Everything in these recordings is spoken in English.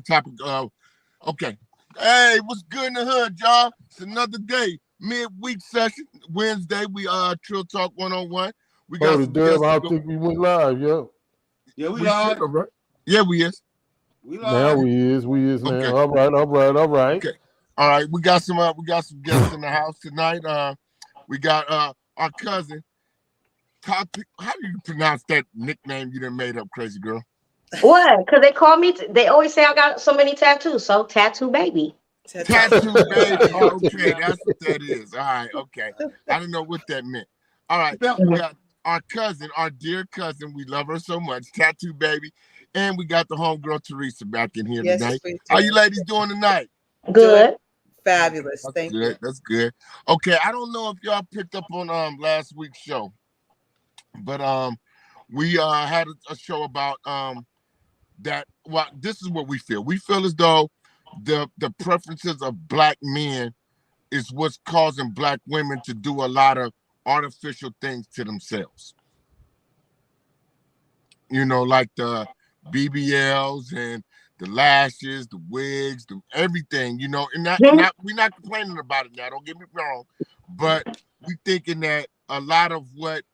topic. Okay. Hey, what's good in the hood, y'all? It's another day, midweek session. Wednesday, we Treeal Talk 101. We got Hold it, some Dub. guests. I don't think we went live, yo. Yeah, we We should live. have, right? Yeah, we is. We Now live. we is now. Okay. All right, all right, all right. Okay. All right. We got some guests in the house tonight. We got our cousin. How do you pronounce that nickname you done made up, crazy girl? What? Because they call me. They always say I got so many tattoos. So tattoo baby. Tattoo baby. Okay, Yeah. that's what that is. All right, okay. I didn't know what that meant. All right, Spelt we right. got our cousin, our dear cousin. We love her so much, tattoo baby, and we got the homegirl Teresa back in here Yes, tonight. we How do. you ladies doing tonight? Doing Good. fabulous. That's Thank good. you. That's good. Okay, I don't know if y'all picked up on last week's show, but we had a show about that. Well, this is what we feel. We feel as though the preferences of black men is what's causing black women to do a lot of artificial things to themselves. You know, like the BBLs and the lashes, the wigs, the everything. You know, Mhm. we're not complaining about it now. Don't get me wrong, but we thinking that a lot of what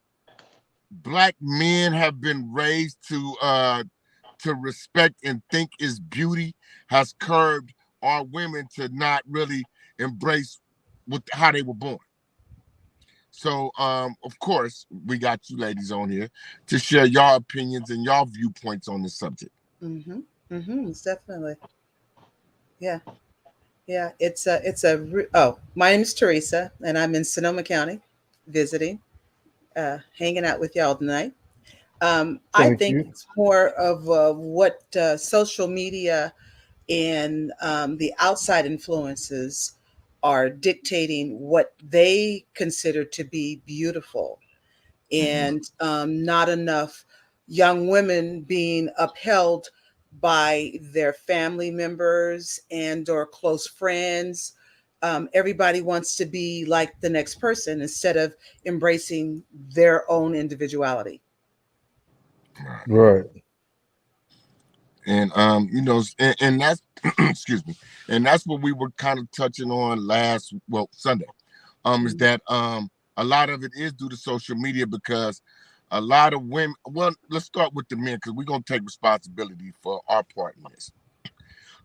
black men have been raised to respect and think is beauty has curbed our women to not really embrace with how they were born. So, of course, we got you ladies on here to share your opinions and your viewpoints on this subject. It's definitely. Yeah. Yeah. My name is Teresa, and I'm in Sonoma County, visiting, hanging out with y'all tonight. I Thank think you. it's more of what social media and the outside influences are dictating what they consider to be beautiful, and not enough young women being upheld by their family members and or close friends. Everybody wants to be like the next person instead of embracing their own individuality. Right. And and that's excuse me, and that's what we were kind of touching on Sunday. Is that a lot of it is due to social media because a lot of women. Well, let's start with the men because we're gonna take responsibility for our part in this.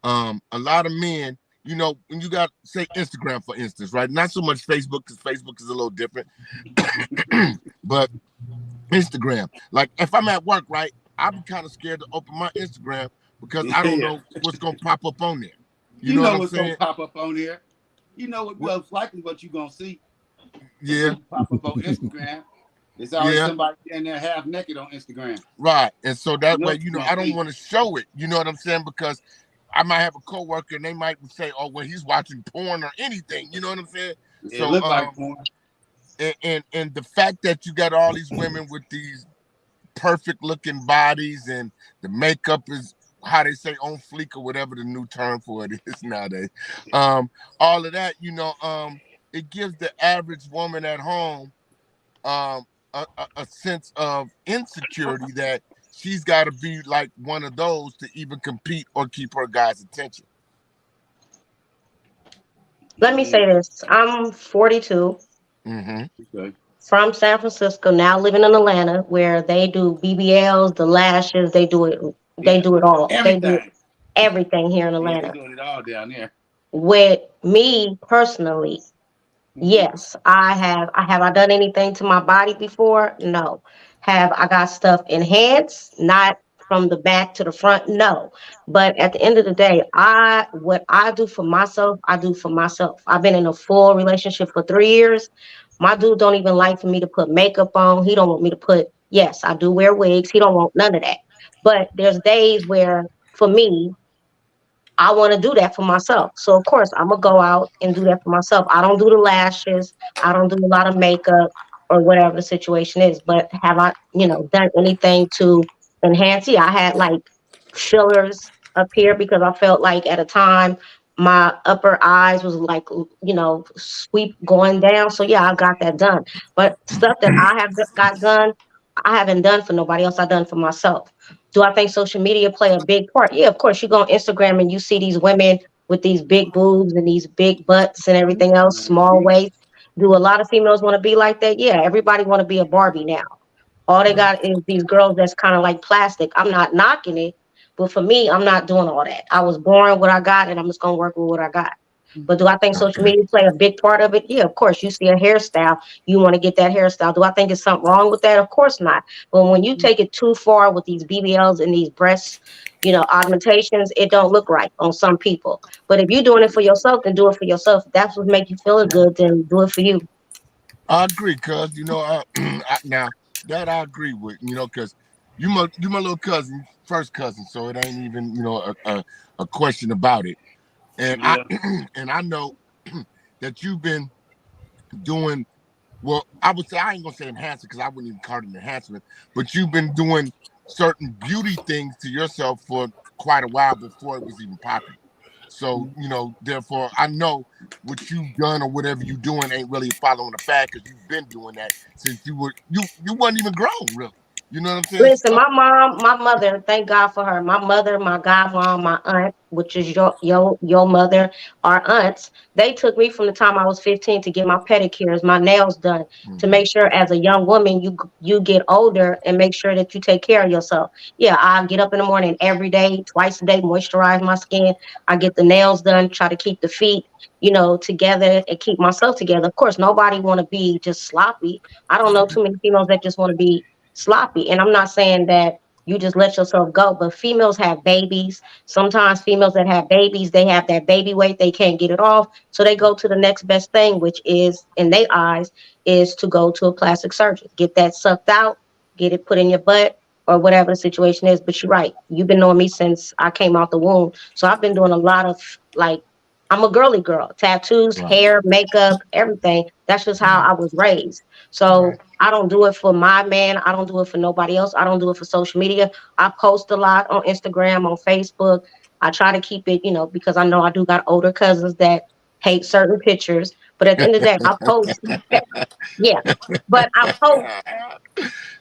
A lot of men, you know, when you got say Instagram for instance, right? Not so much Facebook because Facebook is a little different, but Instagram. Like if I'm at work, right, I'll be kind of scared to open my Instagram because I don't Yeah. know what's gonna pop up on there. You You know what know I'm what's gonna saying? pop up on there. You know what What? most likely what you're gonna see. Because Yeah, when you pop up on Instagram, there's always yeah, somebody in there half naked on Instagram. right. And so You that know way, what you know, you're I gonna don't see. want to show it. You know what I'm saying? Because I might have a coworker and they might say, "Oh, well, he's watching porn or anything." You know what I'm saying? It So, look like porn. and the fact that you got all these women with these perfect looking bodies and the makeup is how they say on fleek or whatever the new term for it is nowadays. All of that, it gives the average woman at home um a sense of insecurity that she's got to be like one of those to even compete or keep her guy's attention. Let me say this. I'm 42, Mm-hmm. Okay. from San Francisco, now living in Atlanta, where they do BBLs, the lashes. They do it. They Yeah. do it all. They do Everything. everything here in Yeah, they Atlanta. doing it all down there. With me personally, Hmm. yes, I have. I done anything to my body before? No. Have I got stuff enhanced? Not from the back to the front? No. But at the end of the day, what I do for myself, I do for myself. I've been in a full relationship for 3 years. My dude don't even like for me to put makeup on. He don't want me to put. Yes, I do wear wigs. He don't want none of that. But there's days where, for me, I want to do that for myself. So of course I'm gonna go out and do that for myself. I don't do the lashes. I don't do a lot of makeup or whatever the situation is. But have I, done anything to enhance? Yeah, I had like fillers up here because I felt like at a time my upper eyes was like, sweep going down. So yeah, I got that done. But stuff that I have got done, I haven't done for nobody else. I done for myself. Do I think social media play a big part? Yeah, of course. You go on Instagram and you see these women with these big boobs and these big butts and everything else, small waist. Do a lot of females want to be like that? Yeah, everybody want to be a Barbie now. All they got is these girls that's kind of like plastic. I'm not knocking it, but for me, I'm not doing all that. I was born what I got, and I'm just gonna work with what I got. But do I think social media play a big part of it? Yeah, of course. You see a hairstyle, you want to get that hairstyle. Do I think there's something wrong with that? Of course not. But when you take it too far with these BBLs and these breast, augmentations, it don't look right on some people. But if you're doing it for yourself, then do it for yourself. If that's what make you feel good, then do it for you. I agree, cuz now that I agree with, because you my little cousin, first cousin, so it ain't even a question about it. And I Yeah. and I know that you've been doing well. I would say I ain't gonna say enhancement because I wouldn't even call it an enhancement, but you've been doing certain beauty things to yourself for quite a while before it was even popular. So, therefore, I know what you've done or whatever you're doing ain't really following the fact because you've been doing that since you wasn't even grown, really. You know what I'm saying? Listen, my mother, thank God for her. My mother, my godmom, my aunt, which is your mother, our aunts, they took me from the time I was 15 to get my pedicures, my nails done, to make sure as a young woman you get older and make sure that you take care of yourself. Yeah, I get up in the morning every day, twice a day, moisturize my skin. I get the nails done, try to keep the feet, together and keep myself together. Of course, nobody want to be just sloppy. I don't know too many females that just want to be sloppy. And I'm not saying that you just let yourself go, but females have babies. Sometimes females that have babies, they have that baby weight, they can't get it off. So they go to the next best thing, which is, in their eyes, is to go to a plastic surgeon. Get that sucked out, get it put in your butt, or whatever the situation is. But you're right. You've been knowing me since I came out the womb. So I've been doing a lot of like, I'm a girly girl. Tattoos, hair, makeup, everything. That's just how I was raised. So I don't do it for my man. I don't do it for nobody else. I don't do it for social media. I post a lot on Instagram, on Facebook. I try to keep it, because I know I do got older cousins that hate certain pictures. But at the end of the day, I post. Yeah. But I post.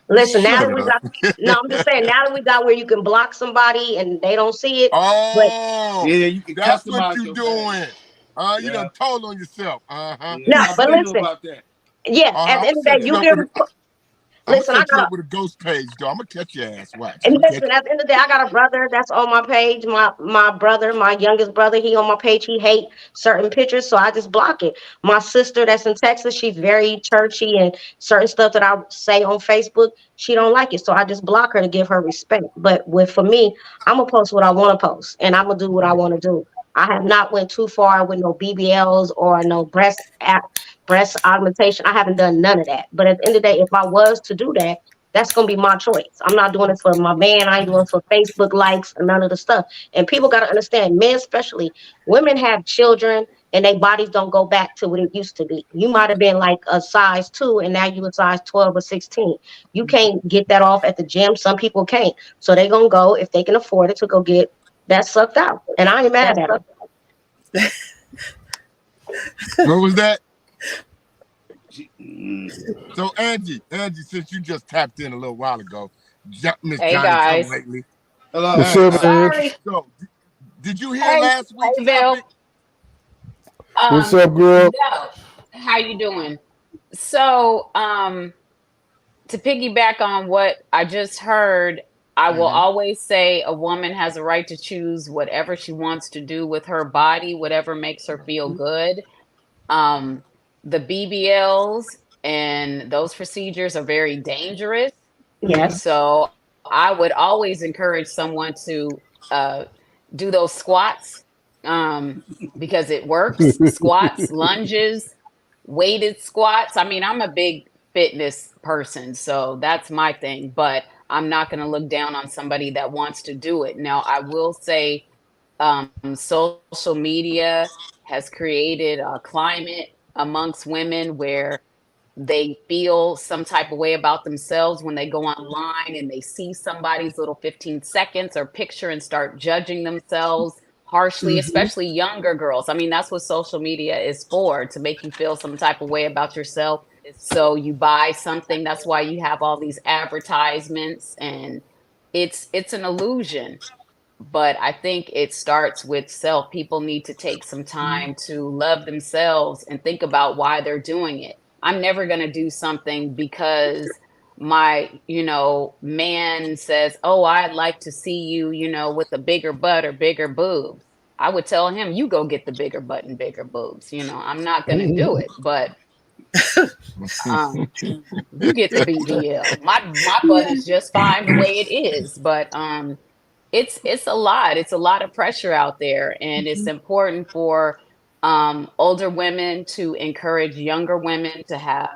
Listen, now Shut that we up. got, no, I'm just saying, now that we got where you can block somebody and they don't see it. But Oh, Yeah, you can that's what customize you your doing. page. You Yeah. done told on yourself. Uh-huh. Yeah. no, I but been know listen, about that. yeah, at I'm the gonna end of the day, set you you up get, with I'm gonna listen, I set you got up with a ghost page, though. I'm gonna catch your ass. Watch. I'm And gonna catch listen, at the end of the day, I got a brother that's on my page. My brother, my youngest brother, he on my page. He hate certain pictures, so I just block it. My sister that's in Texas, she's very churchy, and certain stuff that I say on Facebook, she don't like it, so I just block her to give her respect. But for me, I'm gonna post what I want to post, and I'm gonna do what I want to do. I have not went too far with no BBLs or no breast augmentation. I haven't done none of that. But at the end of the day, if I was to do that, that's gonna be my choice. I'm not doing it for my man. I ain't doing it for Facebook likes and none of the stuff. And people gotta understand, men especially, women have children and their bodies don't go back to what it used to be. You might have been like a size 2 and now you a size 12 or 16. You can't get that off at the gym. Some people can't. So they gonna go, if they can afford it, to go get that sucked out. And I ain't mad at them. What was that? Mm. So Angie, since you just tapped in a little while ago, Miss Hey Johnny come guys. lately. Hello. What's up, man? Sorry. So did you hear Hey, last week's hey Bill. topic? What's up, girl? No. How you doing? So, to piggyback on what I just heard, I will always say a woman has a right to choose whatever she wants to do with her body, whatever makes her feel good. The BBLs and those procedures are very dangerous. Yes. So I would always encourage someone to do those squats because it works. Squats, lunges, weighted squats. I mean, I'm a big fitness person, so that's my thing, but I'm not going to look down on somebody that wants to do it. Now, I will say social media has created a climate amongst women where they feel some type of way about themselves when they go online and they see somebody's little 15 seconds or picture and start judging themselves harshly, especially younger girls. I mean, that's what social media is for, to make you feel some type of way about yourself. So you buy something. That's why you have all these advertisements, and it's an illusion. But I think it starts with self. People need to take some time to love themselves and think about why they're doing it. I'm never going to do something because my, man says, "Oh, I'd like to see you, with a bigger butt or bigger boobs." I would tell him, "You go get the bigger butt and bigger boobs." I'm not going to do it, but um, you get the BBL. My butt is just fine the way it is, but it's a lot. It's a lot of pressure out there, and it's important for older women to encourage younger women to have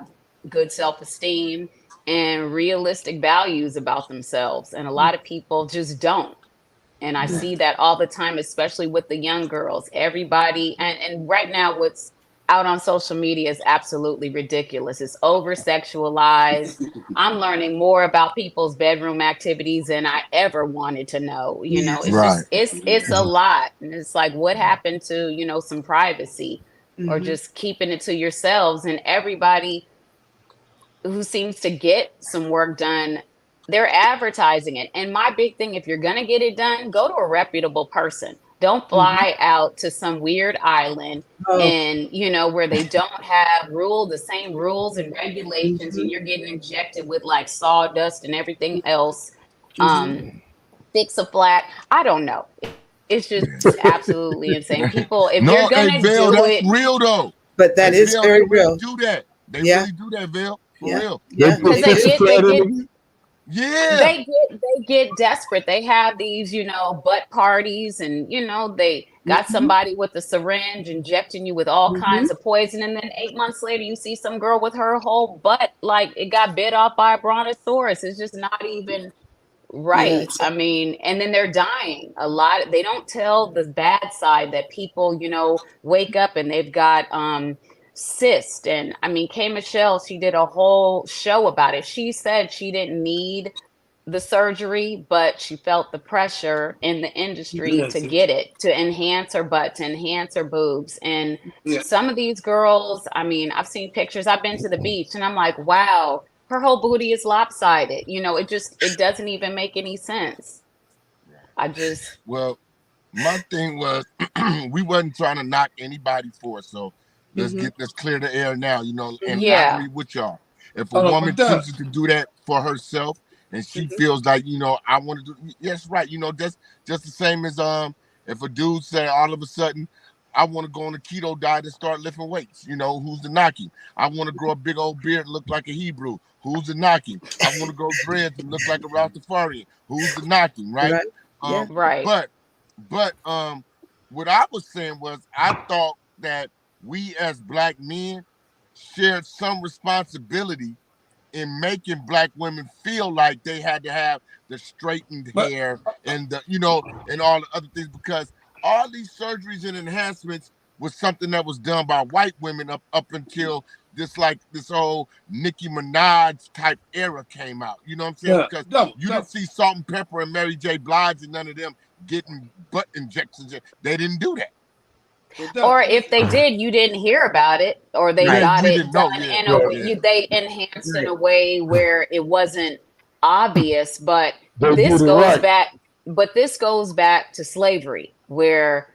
good self-esteem and realistic values about themselves. And a lot of people just don't. And I see that all the time, especially with the young girls. Everybody, and right now, what's out on social media is absolutely ridiculous. It's over sexualized. I'm learning more about people's bedroom activities than I ever wanted to know. It's Right. just it's a lot. And it's like, what happened to, some privacy or just keeping it to yourselves? And everybody who seems to get some work done, they're advertising it. And my big thing, if you're going to get it done, go to a reputable person. Don't fly out to some weird island Oh, and, where they don't have the same rules and regulations, and you're getting injected with like sawdust and everything else. Fix a flat. I don't know. It's just absolutely insane. People, if No, you're hey, going to Vale, do that's it, real though. but that Hey, is Vale, very they really real. do that. They Yeah. really do that, Vale. For Yeah. real. They Yeah, put they because fix a do. flat they in get them. Yeah. they get desperate. They have these, butt parties, and they got somebody with a syringe injecting you with all kinds of poison, and then 8 months later you see some girl with her whole butt like it got bit off by a brontosaurus. It's just not even Yeah, right. I mean, and then they're dying. A lot, they don't tell the bad side that people, wake up and they've got cyst. And I mean, K Michelle, she did a whole show about it. She said she didn't need the surgery, but she felt the pressure in the industry to get it, to enhance her butt, to enhance her boobs. And Yeah. some of these girls, I mean, I've seen pictures, I've been to the beach, and I'm like, wow, her whole booty is lopsided. It doesn't even make any sense. I just, Well, my thing was we wasn't trying to knock anybody for it, so let's clear the air now, and I yeah, agree with y'all. If a Hold on, woman but Doug, chooses to do that for herself and she feels like, I want to do, yes, right, just the same as if a dude say all of a sudden I want to go on a keto diet and start lifting weights, who's the knocking? I want to grow a big old beard and look like a Hebrew. Who's the knocking? I want to grow dreads and look like a Rastafarian. Who's the knocking, right? right. Yeah. right. But what I was saying was I thought that we as black men shared some responsibility in making black women feel like they had to have the straightened but hair and and all the other things, because all these surgeries and enhancements was something that was done by white women up until this whole Nicki Minaj type era came out. You know what I'm saying? Doug, Because Doug, you Doug, didn't see Salt and Pepper and Mary J. Blige and none of them getting butt injections. They didn't do that. but Doug, Or if they did, you didn't hear about it, or they Yeah, Right. got we it didn't know. done Yeah, in Right. they enhanced in Right. a way where it wasn't obvious. But They this did it goes right. back, this goes back to slavery, where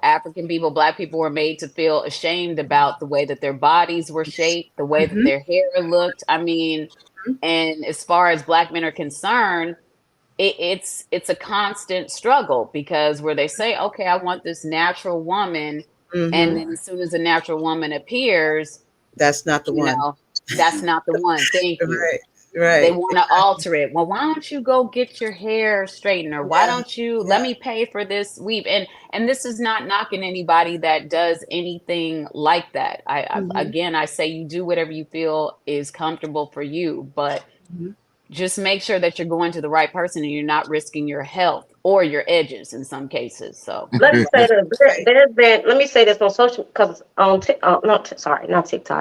African people, black people were made to feel ashamed about the way that their bodies were shaped, the way that their hair looked. I mean, and as far as black men are concerned, it's a constant struggle, because where they say, okay, I want this natural woman, and then as soon as a natural woman appears, That's not the you one. know that's not the one. Thank you. Right. They Right. want to alter it. Well, why don't you go get your hair straightened, or why Yeah. don't you Yeah. let me pay for this weave? And this is not knocking anybody that does anything like that. Again, I say you do whatever you feel is comfortable for you, but just make sure that you're going to the right person and you're not risking your health or your edges in some cases. So Let me say this. Right. There's been. Let me say this on social, because on not TikTok,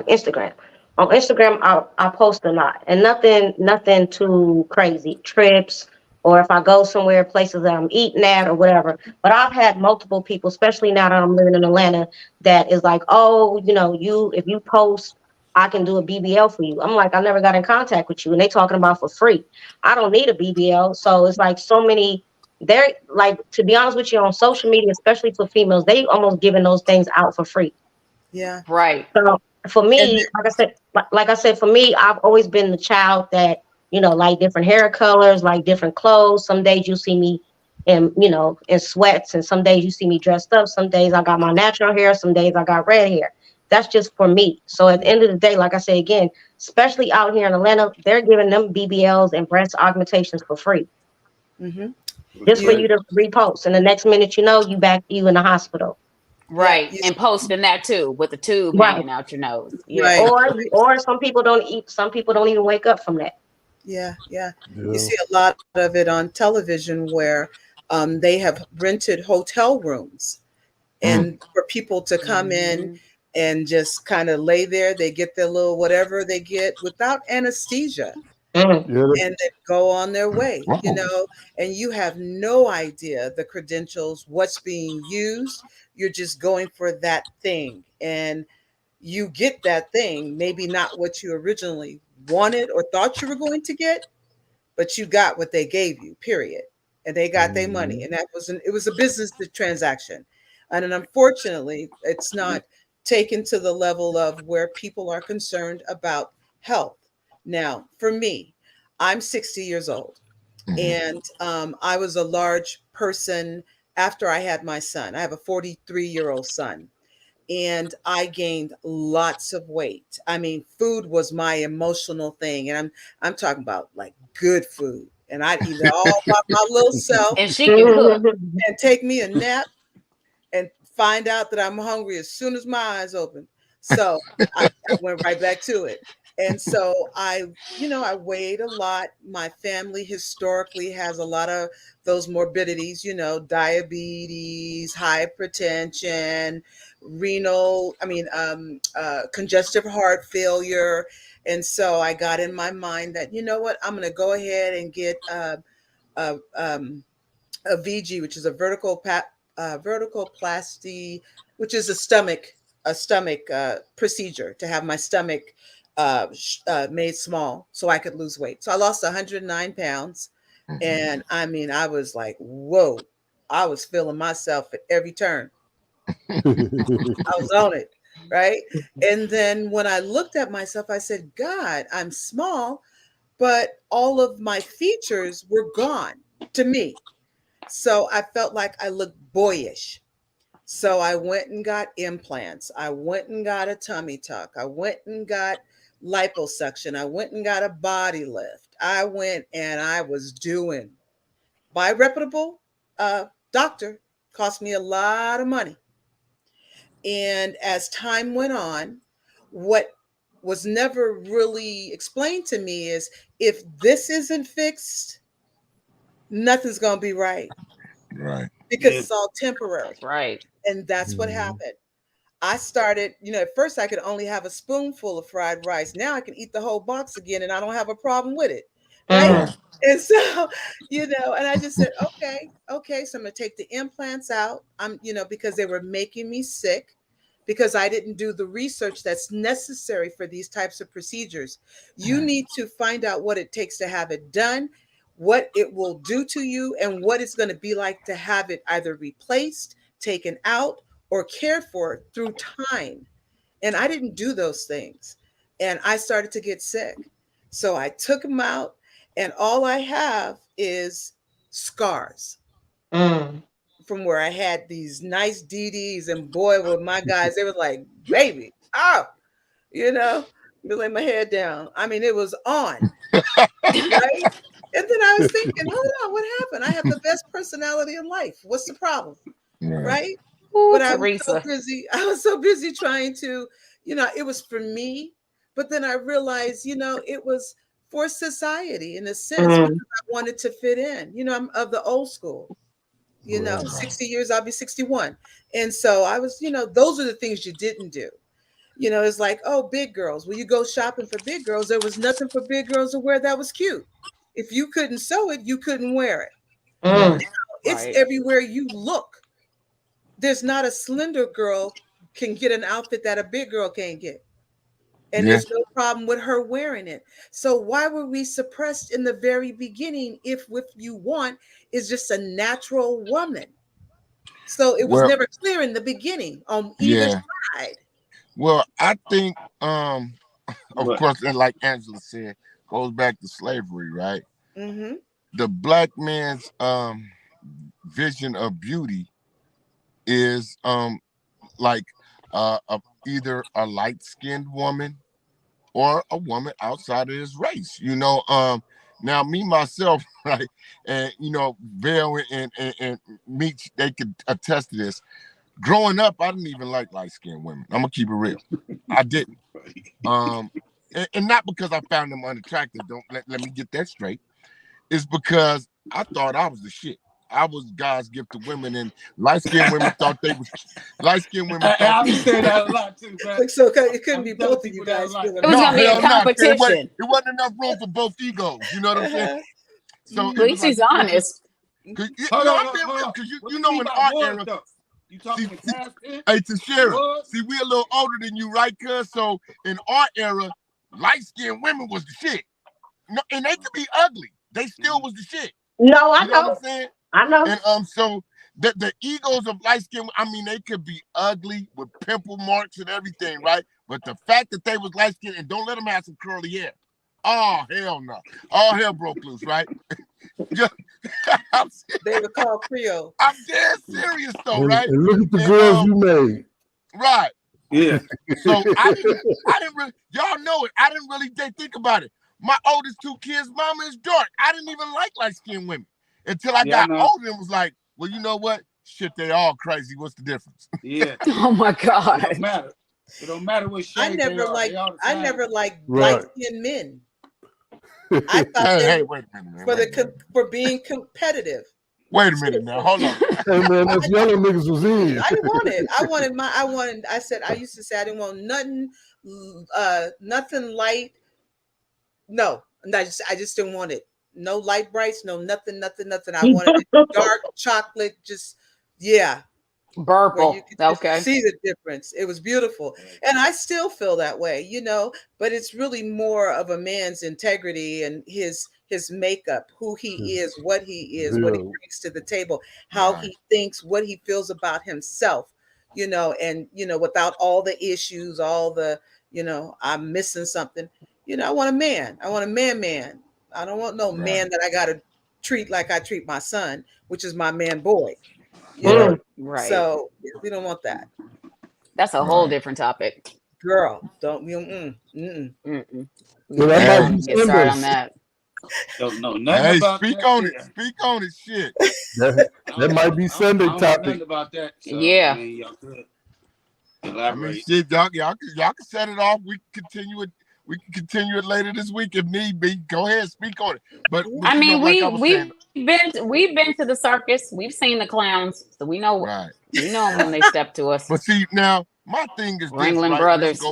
Instagram. On Instagram, I post a lot, and nothing too crazy. Trips, or if I go somewhere, places that I'm eating at or whatever. But I've had multiple people, especially now that I'm living in Atlanta, that is like, oh, you if you post I can do a BBL for you. I'm like, I never got in contact with you. And they talking about for free. I don't need a BBL. So it's like so many, they're like, to be honest with you, on social media, especially for females, they almost giving those things out for free. Yeah. Right. So for And me, like I said, for me, I've always been the child that, like different hair colors, like different clothes. Some days you see me in sweats, and some days you see me dressed up. Some days I got my natural hair, some days I got red hair. That's just for me. So at the end of the day, like I say again, especially out here in Atlanta, they're giving them BBLs and breast augmentations for free. mm-hmm. Just for you you to repost. And the next minute you in the hospital. yeah, Right. And posting that too with the tube Right. hanging out your nose. Yeah. right. Or some people don't even wake up from that. Yeah, yeah. You Yeah. see a lot of it on television where they have rented hotel rooms Mm. and for people to come in Mhm. and just kind of lay there. They get their little whatever they get without anesthesia Mm, Yeah. and then go on their way, Wow. and you have no idea the credentials, what's being used. You're just going for that thing. And you get that thing, maybe not what you originally wanted or thought you were going to get, but you got what they gave you, period. And they got their money. Mhm. And it was a business transaction. And then unfortunately, it's not taken to the level of where people are concerned about health. Now, for me, I'm 60 years old, Mhm. and I was a large person after I had my son. I have a 43-year-old son, and I gained lots of weight. I mean, food was my emotional thing, and I'm talking about like good food. And I'd eat it all by my little self And she can cook. mhm, and take me a nap and find out that I'm hungry as soon as my eyes open. So I went right back to it. And so I weighed a lot. My family historically has a lot of those morbidities, diabetes, hypertension, congestive heart failure. And so I got in my mind that, you know what, I'm going to go ahead and get a, a VG, which is a vertical plasty, which is a stomach procedure to have my stomach made small so I could lose weight. So I lost 109 pounds, Mhm. and I mean, I was like, whoa, I was feeling myself at every turn. I was on it, right? And then when I looked at myself, I said, God, I'm small, but all of my features were gone to me. So I felt like I looked boyish. So I went and got implants. I went and got a tummy tuck. I went and got liposuction. I went and got a body lift. I went and I was doing by reputable doctor. Cost me a lot of money. And as time went on, what was never really explained to me is if this isn't fixed, nothing's going to be right Right. because Yeah. it's all temporary. That's right. And that's what Mhm. happened. I started, at first I could only have a spoonful of fried rice. Now I can eat the whole box again and I don't have a problem with it. Right. mm, Right. And so, and I just said, okay, so I'm gonna take the implants out. Because they were making me sick because I didn't do the research that's necessary for these types of procedures. You need to find out what it takes to have it done, what it will do to you, and what it's going to be like to have it either replaced, taken out, or cared for through time. And I didn't do those things. And I started to get sick. So I took them out, and all I have is scars mm, from where I had these nice DDs. And boy, were my guys, they were like, baby, oh, you know, me lay my head down. I mean, it was on, right? And then I was thinking, hold on, what happened? I have the best personality in life. What's the problem? Right. Right? Ooh, But I was so Teresa. busy. I was so busy trying to, it was for me. But then I realized, it was for society in a sense because mm, I wanted to fit in. I'm of the old school, Right. 60 years, I'll be 61. And so I was, those are the things you didn't do. It's like, oh, big girls. Well, you go shopping for big girls. There was nothing for big girls to wear that was cute. If you couldn't sew it, you couldn't wear it. Right. mm, It's Right. everywhere you look. There's not a slender girl can get an outfit that a big girl can't get. and there's no problem with her wearing it. So why were we suppressed in the very beginning if what you want is just a natural woman? So it was never clear in the beginning on either side. Well, I think, of course, and like Angela said, goes back to slavery, right? Mm-hmm. The black man's vision of beauty is like either a light-skinned woman or a woman outside of his race. You know, now me myself, right, and you know, Vail and Meech, they could attest to this. Growing up, I didn't even like light-skinned women. I'm gonna keep it real. I didn't. And not because I found them unattractive. Don't let me get that straight. It's because I thought I was the shit. I was God's gift to women, and light-skinned women thought they was light-skinned women. I say that a lot too, bro. So it couldn't be both of you guys. It was gonna be a competition. It wasn't enough room for both egos. You know what I'm saying? So at least he's honest. Because you know in our era. You talking in past tense? Hey, Tashira, see, we a little older than you, right, cuz? So in our era, light-skinned women was the shit. No, and they could be ugly. They still was the shit. No, I You know know. what I'm saying? I know. And so the egos of light-skinned, I mean, they could be ugly with pimple marks and everything, right? But the fact that they was light-skinned, and don't let them have some curly hair. Oh, hell no. All hell broke loose, right? They were called Treeal. I'm dead serious though, right? And look at the girls you made. Right. Yeah. So I didn't really, y'all know it. I didn't really think about it. My oldest two kids' mama is dark. I didn't even like light-skinned women until I got older and was like, well, you know what? Shit, they all crazy. What's the difference? Yeah. Oh my God. It don't matter. It don't matter what shade I never liked light-skinned men. I thought wait a minute, for being competitive. Wait a minute now. Hold on. Hey man, those yellow niggas was in. I used to say I didn't want nothing light. No, I just didn't want it. No light brights, no nothing. I wanted it dark chocolate, just purple. Okay. See the difference. It was beautiful. And I still feel that way, you know, but it's really more of a man's integrity and his makeup, who he is, what he brings to the table, how he thinks, what he feels about himself, you know, and, you know, without all the issues, all the, you know, I'm missing something. You know, I want a man. I want a man. I don't want no man that I got to treat like I treat my son, which is my man boy. You know? Right. So we don't want that. That's a whole different topic. Girl, don't we? Get started on that. Don't know nothing about speak that. on it. Speak on it. Shit. That might be Sunday topic. About that. So, yeah. I mean, y'all could elaborate. I mean, shit, y'all can set it off. We can continue it. We can continue it later this week if need be. Go ahead, speak on it. But I mean, we've been to the circus. We've seen the clowns, so we know we know when they step to us. But see, now my thing is Ringling Brothers.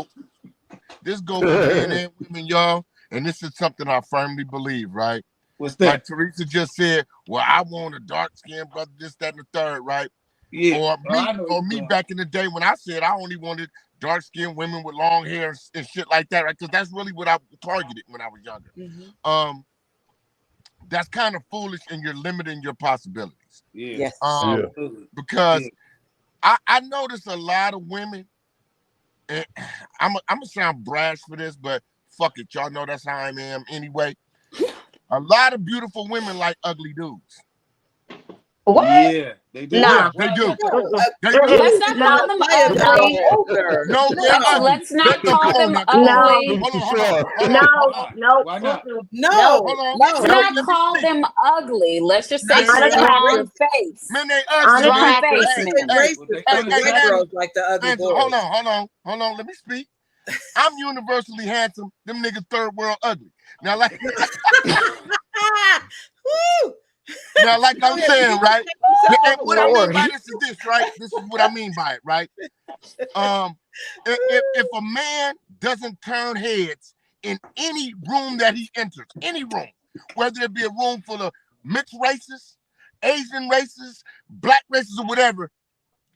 This go for men and women, y'all, and this is something I firmly believe, right? What's that? Like Teresa just said, well, I want a dark-skinned brother, this, that, and the third, right? Yeah. Or me back in the day when I said I only wanted dark-skinned women with long hair and shit like that, right? Because that's really what I targeted when I was younger. Mm-hmm. That's kind of foolish, and you're limiting your possibilities. Yeah. Yes. Because I notice a lot of women, and I'm gonna sound brash for this, but fuck it, y'all know that's how I am anyway. A lot of beautiful women like ugly dudes. What? Yeah, they do. Nah. They do. Let's not call them ugly. No, let's not call them ugly. No. Why not? No. Let's not call them ugly. Let's just say strong face. Man, they Strong ugly. face. White girls like the ugly boys. Hold on. Let me speak. I'm universally handsome. Them niggas third world ugly. Now, like, like I'm saying, right? And what I mean by this is this, right? This is what I mean by it, right? If a man doesn't turn heads in any room that he enters, any room, whether it be a room full of mixed races, Asian races, black races, or whatever,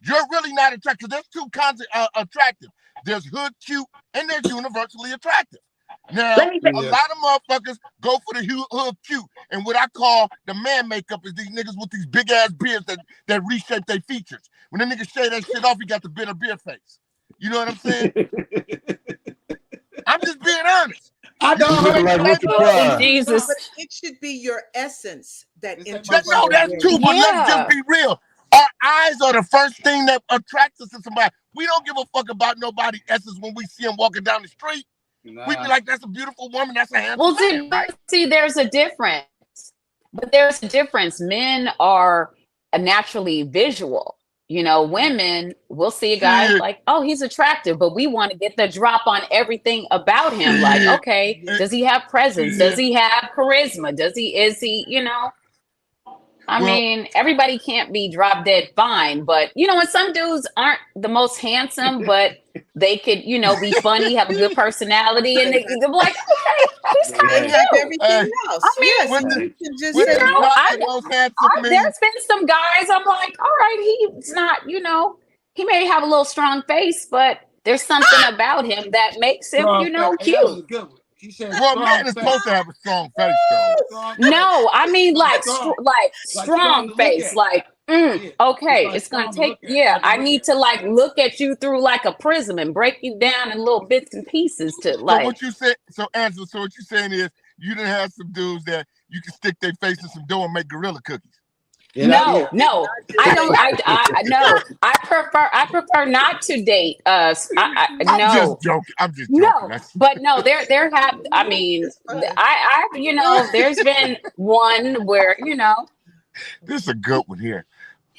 You're really not attractive. There's two kinds of attractive. There's hood cute and there's universally attractive. Now, a lot of motherfuckers go for the hood cute. And what I call the man makeup is these niggas with these big ass beards that reshape their features. When the niggas shave that shit off, he got the bitter beer face. You know what I'm saying? I'm just being honest. I know. Jesus. But it should be your essence that No, that's true, but let's just be real. Our eyes are the first thing that attracts us to somebody. We don't give a fuck about nobody's essence when we see them walking down the street. Nah. We be like, that's a beautiful woman, that's a handsome man, right? See, there's a difference. But there's a difference. Men are naturally visual. You know, women will see a guy like, oh, he's attractive, but we want to get the drop on everything about him. Like, okay, does he have presence? Does he have charisma? Is he, you know? I mean, everybody can't be drop dead fine, but you know, and some dudes aren't the most handsome, but they could, you know, be funny, have a good personality, and they're like, okay, he's kind of everything else. I mean, there's been some guys I'm like, all right, he's not, you know, he may have a little strong face, but there's something about him that makes him, you know, cute. Man is supposed to have a strong face, though. No, I mean like strong face, like okay, it's gonna take. I need to like look at you through like a prism and break you down in little bits and pieces to like. So what you said, Angela. So what you're saying is you didn't have some dudes that you can stick their face in some dough and make gorilla cookies. No, I don't. No, I prefer not to date. I'm just joking. No, but no, there have. I mean, I you know, there's been one where you know. This is a good one here.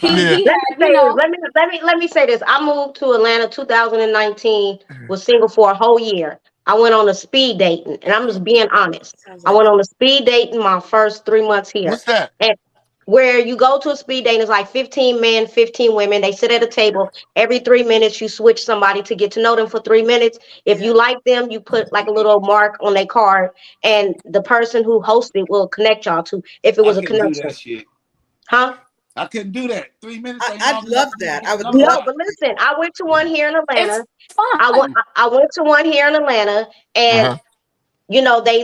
Let me say this. I moved to Atlanta 2019. Was single for a whole year. I went on a speed dating, and I'm just being honest. I went on a speed dating my first 3 months here. What's that? And where you go to a speed date, it's like 15 men, 15 women. They sit at a table. Every 3 minutes, you switch somebody to get to know them for 3 minutes. If you like them, you put like a little mark on their card, and the person who hosted will connect y'all to if it was a connection. Huh? I couldn't do that. 3 minutes. I'd love that. I would. No, but listen, I went to one here in Atlanta. I went to one here in Atlanta, and you know, they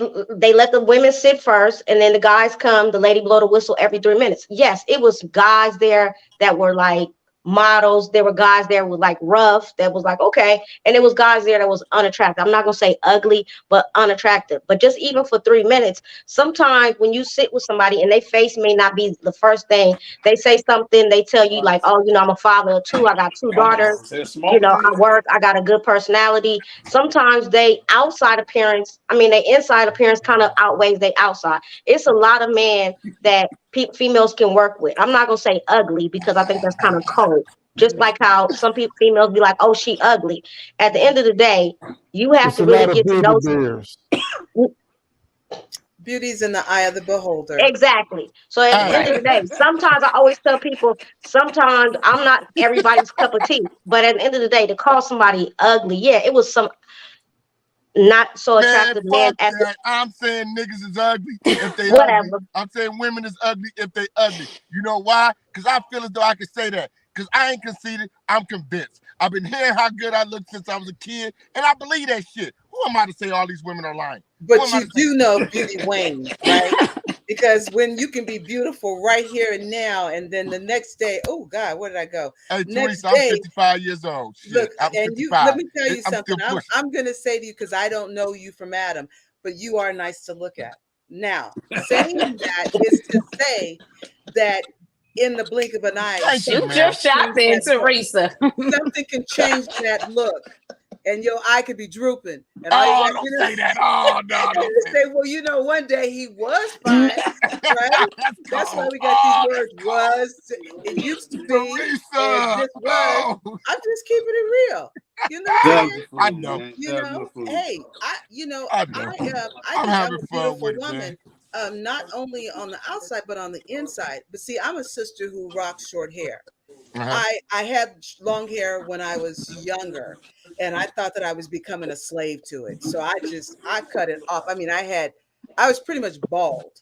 let the women sit first, and then the guys come. The lady blow the whistle every 3 minutes. Yes, it was guys there that were like models. There were guys there with like rough that was like okay, and it was guys there that was unattractive. I'm not gonna say ugly, but unattractive. But just even for 3 minutes, sometimes when you sit with somebody and their face may not be the first thing, they say something. They tell you like, oh, you know, I'm a father of 2. I got 2 daughters. You know, I work. I got a good personality. Sometimes they outside appearance. I mean, their inside appearance kind of outweighs their outside. It's a lot of men that females can work with. I'm not gonna say ugly because I think that's kind of cold. Just like how some females be like, "Oh, she ugly." At the end of the day, you have to really get to know. Beauty's in the eye of the beholder. Exactly. So at the end of the day, sometimes I always tell people, sometimes I'm not everybody's cup of tea. But at the end of the day, to call somebody ugly, it was some not so attractive man. I'm saying niggas is ugly if they whatever. Ugly. I'm saying women is ugly if they ugly. You know why? Because I feel as though I can say that. Because I ain't conceited. I'm convinced. I've been hearing how good I look since I was a kid, and I believe that shit. Who am I to say all these women are lying? But you do know beauty wanes, right? Because when you can be beautiful right here and now, and then the next day, oh God, where did I go? Hey, Teresa, I'm 55 years old. Shit, look, I'm and 55. Let me tell you something. I'm going to say to you, because I don't know you from Adam, but you are nice to look at. Now, saying that is to say that in the blink of an eye, shoot your shot there, Teresa. Something can change that look. And your eye could be drooping. And don't say that. Oh, no. Don't say, well, you know, one day he was fine, right? That's why we got these words. Was, it used to be, and this was. I'm just keeping it real. You know, I know. You know, hey, I'm having a beautiful woman. Not only on the outside, but on the inside. But see, I'm a sister who rocks short hair. I had long hair when I was younger, and I thought that I was becoming a slave to it. So I cut it off. I mean, I was pretty much bald,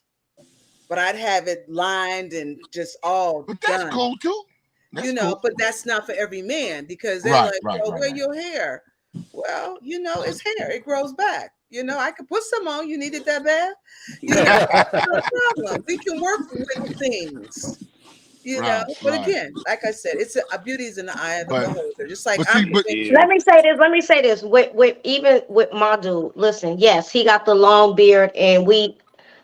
but I'd have it lined and just all but that's done. cool too. That's you know, cool. but that's not for every man because they're like, well, where right. your hair? Well, you know, it's hair. It grows back. You know, I could put some on. You needed that bad? You know, no problem. We can work with things. You know, but again, like I said, it's a beauty is in the eye of the beholder. Just like I'm convinced. Let me say this. With even with my dude, listen, yes, he got the long beard, and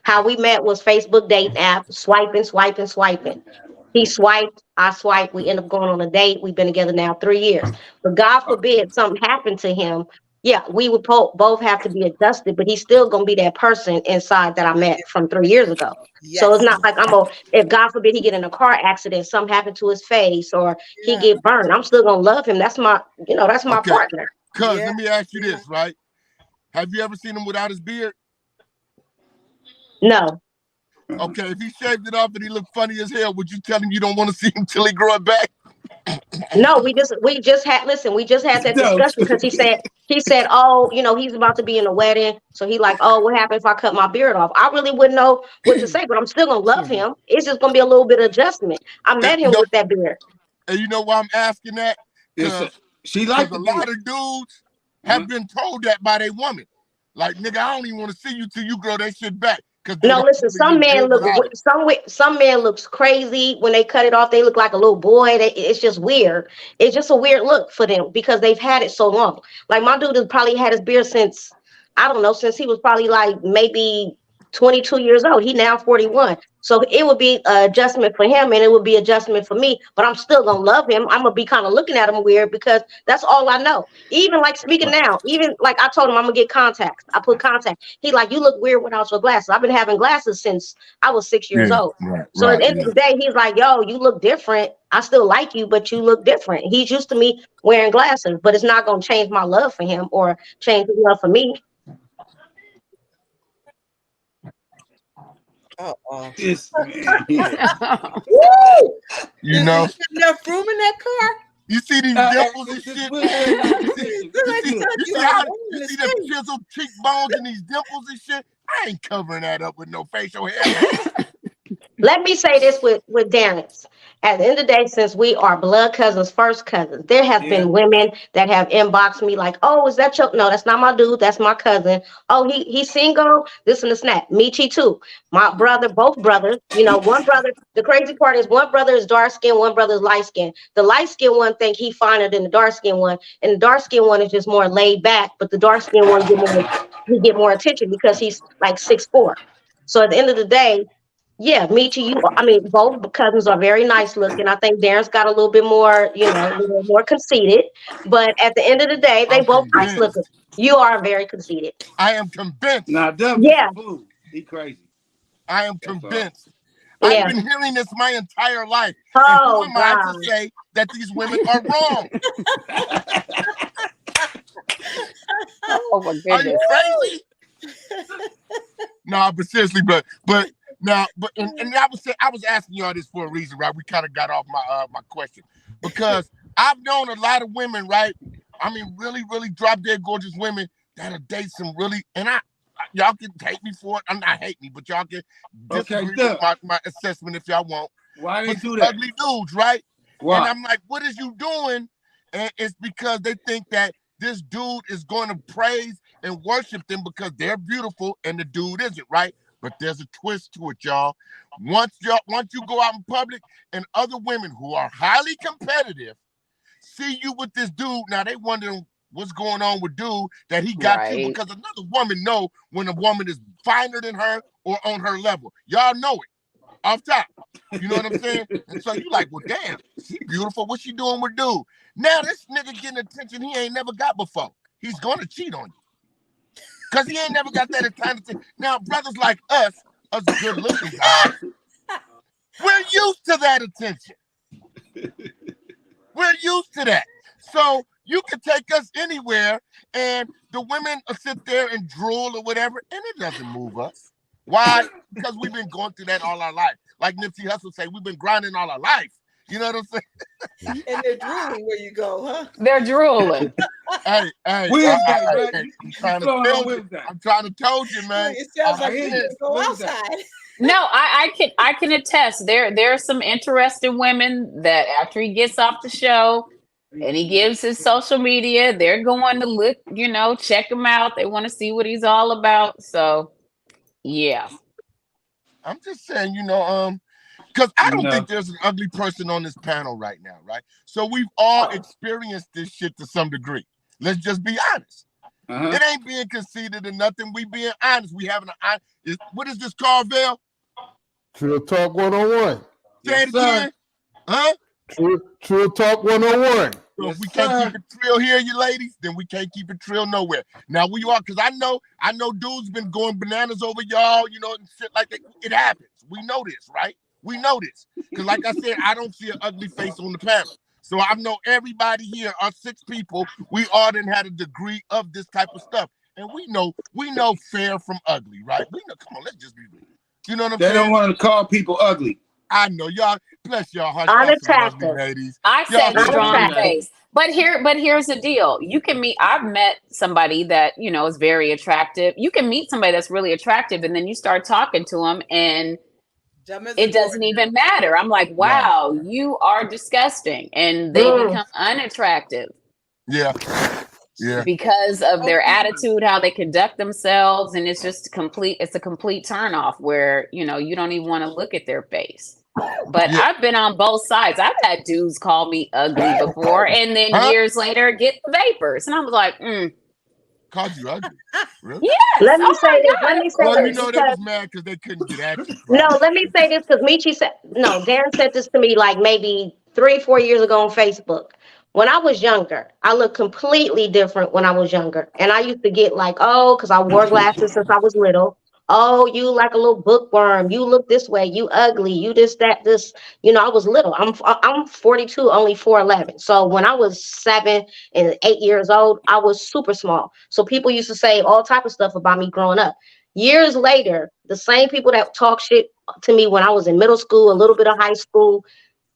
how we met was Facebook dating app, swiping. He swiped, I swiped. We end up going on a date. We've been together now 3 years. But God forbid something happened to him. Yeah, we would both have to be adjusted, but he's still gonna be that person inside that I met from 3 years ago. So it's Yes. not like if God forbid he get in a car accident, something happened to his face, or he Yeah. get burned, I'm still gonna love him. That's my partner. Cuz, let me ask you this, right? Have you ever seen him without his beard? No. Okay, if he shaved it off and he looked funny as hell, would you tell him you don't want to see him till he grow it back? No, we just had that discussion because he said, oh, he's about to be in a wedding. So he like, oh, what happened if I cut my beard off? I really wouldn't know what to say, but I'm still gonna love him. It's just gonna be a little bit of adjustment. I met him with that beard. And you know why I'm asking that? Because she liked a lot of dudes have been told that by their woman. Like, nigga, I don't even want to see you till you grow that shit back. No, listen. Some men looks crazy when they cut it off. They look like a little boy. It's just weird. It's just a weird look for them because they've had it so long. Like my dude has probably had his beard since, I don't know, since he was probably like maybe 22 years old. He now 41. So it would be an adjustment for him and it would be adjustment for me, but I'm still gonna love him. I'm gonna be kind of looking at him weird because that's all I know. Even like speaking now, even like I told him I'm gonna get contacts. I put contacts. He like, you look weird without your glasses. I've been having glasses since I was 6 years old. So at the end of the day, he's like, yo, you look different. I still like you, but you look different. He's used to me wearing glasses, but it's not gonna change my love for him or change his love for me. Oh, this man here. Woo! You know, enough room in that car. You see these dimples and shit. You see the chiseled cheekbones and these dimples and shit. I ain't covering that up with no facial hair. Let me say this with Darren's. At the end of the day, since we are blood cousins, first cousins, there have been women that have inboxed me like, "Oh, is that your?" No, that's not my dude. That's my cousin. Oh, he's single. This and the snap. Michi too. My brother, both brothers. One brother. The crazy part is one brother is dark skinned, one brother is light skinned. The light skinned one think he finer than the dark skinned one, and the dark skinned one is just more laid back. But the dark skinned one get more attention because he's like 6'4". So at the end of the day. Yeah, Michi, both cousins are very nice looking. I think Darren's got a little bit more, a little more conceited. But at the end of the day, they both nice looking. You are very conceited. I am convinced. Nah, he crazy. I am convinced. I've been hearing this my entire life. Oh, and who am I to say that these women are wrong? Oh my goodness. Are you crazy? No, but seriously, but now, and I was asking y'all this for a reason, right? We kind of got off my question because I've known a lot of women, right? I mean, really, really drop dead gorgeous women that'll date some really, and y'all can hate me for it. I'm not hate me, but y'all can disagree with my assessment if y'all want. Why they do that? Ugly dudes, right? Why? And I'm like, what is you doing? And it's because they think that this dude is going to praise and worship them because they're beautiful and the dude isn't, right? But there's a twist to it, y'all. Once you go out in public and other women who are highly competitive see you with this dude, now they wondering what's going on with dude that he got you because another woman know when a woman is finer than her or on her level. Y'all know it off top. You know what I'm saying? And so you like, well, damn, she beautiful. What's she doing with dude? Now this nigga getting attention he ain't never got before. He's gonna cheat on you. Because he ain't never got that kind of thing. Now, brothers like us good-looking guys, we're used to that attention. We're used to that. So you can take us anywhere, and the women will sit there and drool or whatever, and it doesn't move us. Why? Because we've been going through that all our life. Like Nipsey Hussle say, we've been grinding all our life. You know what I'm saying? And they're drooling where you go, huh? They're drooling. Hey, I'm trying to tell you, man. It sounds like you just go outside. No, I can attest. There are some interesting women that after he gets off the show and he gives his social media, they're going to look, check him out. They want to see what he's all about. So yeah. I'm just saying, because I don't think there's an ugly person on this panel right now, right? So we've all experienced this shit to some degree. Let's just be honest. It ain't being conceited or nothing. We being honest. We having what is this called, Val? Treeal Talk 101. Say it again. Huh? Treeal Talk 101. So if we can't keep it trill here, you ladies, then we can't keep it trill nowhere. Now we are, because I know dudes been going bananas over y'all, and shit like that. It happens. We know this, right? We know this. Because like I said, I don't see an ugly face on the panel. So I know everybody here, our 6 people, we all done had a degree of this type of stuff. And we know fair from ugly, right? We know, come on, let's just be real. You know what I'm saying? They don't want to call people ugly. I know y'all, bless y'all hearts. Unattractive. Ladies. I said strong unattractive. face. But here's the deal. You can meet, I've met somebody that, is very attractive. You can meet somebody that's really attractive and then you start talking to them and it doesn't even matter. I'm like, wow, you are disgusting. And they become unattractive. Yeah. Yeah. Because of their attitude, how they conduct themselves. And it's just it's a complete turnoff where, you don't even want to look at their face. But I've been on both sides. I've had dudes call me ugly before and then years later get the vapors. And I was like, Called you ugly? Really? Yes. Let me say this. Let me say Well, this. they was mad because they couldn't get at you. No, let me say this because Michi said, no, Darren said this to me like maybe 3-4 years ago on Facebook. When I was younger, I looked completely different when I was younger. And I used to get like, oh, because I wore glasses since I was little. Oh, you like a little bookworm. You look this way. You ugly. You this. I was little. I'm 42, only 4'11". So when I was 7 and 8 years old, I was super small. So people used to say all type of stuff about me growing up. Years later, the same people that talk shit to me when I was in middle school, a little bit of high school,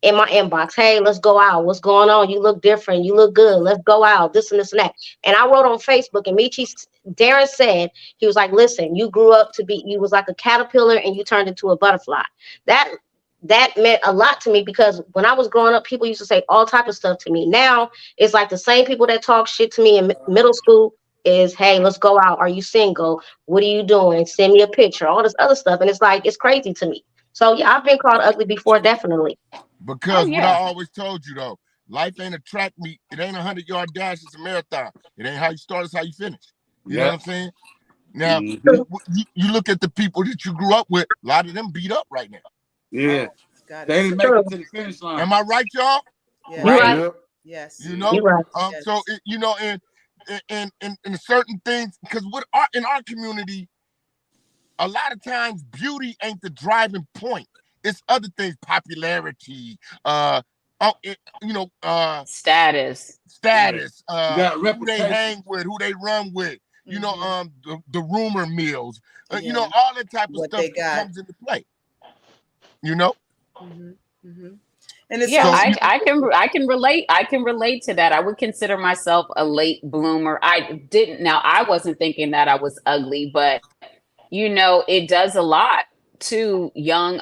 in my inbox, hey, let's go out. What's going on? You look different. You look good. Let's go out. This and this and that. And I wrote on Facebook, and Darren said, he was like, listen, you grew up you was like a caterpillar and you turned into a butterfly. That meant a lot to me because when I was growing up, people used to say all type of stuff to me. Now it's like the same people that talk shit to me in middle school is, hey, let's go out. Are you single? What are you doing? Send me a picture, all this other stuff. And it's like, it's crazy to me. So yeah, I've been called ugly before, definitely. Because what I always told you though, life ain't a track meet. It ain't 100-yard dash. It's a marathon. It ain't how you start. It's how you finish. You know what I'm saying? Now, you look at the people that you grew up with. A lot of them beat up right now. Yeah, they didn't make it to the finish line. Am I right, y'all? Yeah. Right. Yep. Yes. Right. So and certain things, because in our community, a lot of times beauty ain't the driving point. It's other things, popularity, status, who they hang with, who they run with, the rumor mills, all that type of stuff comes into play. And it's I can relate. I can relate to that. I would consider myself a late bloomer. I wasn't thinking that I was ugly, but it does a lot to a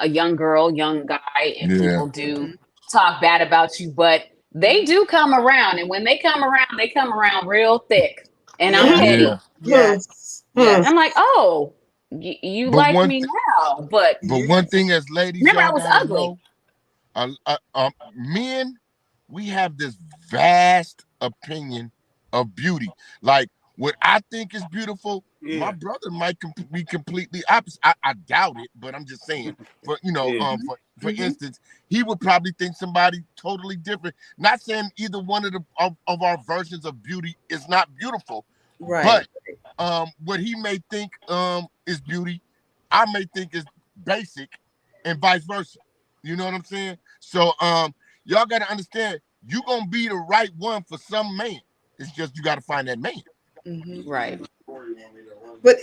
young girl, young guy, and people do talk bad about you, but they do come around, and when they come around real thick, and I'm petty. Yes. I'm like, oh, you like me now, but one thing as ladies, remember I was ugly. Men, we have this vast opinion of beauty. Like what I think is beautiful, my brother might be completely opposite. I doubt it, but I'm just saying. For instance, he would probably think somebody totally different. Not saying either one of our versions of beauty is not beautiful, right? But what he may think is beauty, I may think is basic, and vice versa. You know what I'm saying? So y'all got to understand, you're gonna be the right one for some man. It's just you got to find that man. Right. But